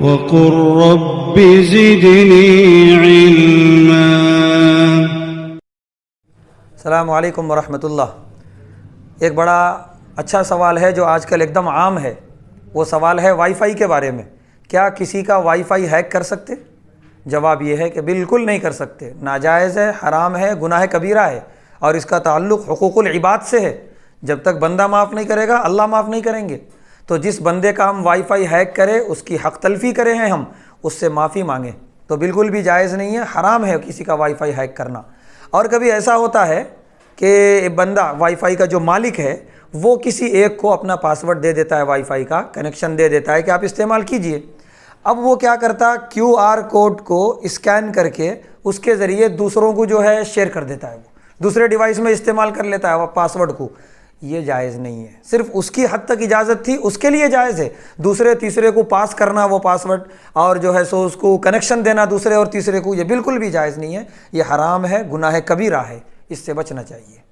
وقل رب زدني علما۔ السلام علیکم ورحمۃ اللہ۔ ایک بڑا اچھا سوال ہے جو آج کل ایک دم عام ہے، وہ سوال ہے وائی فائی کے بارے میں۔ کیا کسی کا وائی فائی ہیک کر سکتے؟ جواب یہ ہے کہ بالکل نہیں کر سکتے، ناجائز ہے، حرام ہے، گناہ کبیرہ ہے، اور اس کا تعلق حقوق العباد سے ہے۔ جب تک بندہ معاف نہیں کرے گا اللہ معاف نہیں کریں گے۔ تو جس بندے کا ہم وائی فائی ہیک کرے، اس کی حق تلفی کرے ہیں ہم، اس سے معافی مانگیں، تو بالکل بھی جائز نہیں ہے، حرام ہے کسی کا وائی فائی ہیک کرنا۔ اور کبھی ایسا ہوتا ہے کہ بندہ وائی فائی کا جو مالک ہے وہ کسی ایک کو اپنا پاسورڈ دے دیتا ہے، وائی فائی کا کنیکشن دے دیتا ہے کہ آپ استعمال کیجئے۔ اب وہ کیا کرتا، کیو آر کوڈ کو اسکین کر کے اس کے ذریعے دوسروں کو جو ہے شیئر کر دیتا ہے، وہ دوسرے ڈیوائس میں استعمال کر لیتا ہے وہ پاسورڈ کو۔ یہ جائز نہیں ہے، صرف اس کی حد تک اجازت تھی، اس کے لیے جائز ہے۔ دوسرے تیسرے کو پاس کرنا وہ پاسورڈ، اور جو ہے سو اس کو کنیکشن دینا دوسرے اور تیسرے کو، یہ بالکل بھی جائز نہیں ہے، یہ حرام ہے، گناہ کبیرہ ہے، اس سے بچنا چاہیے۔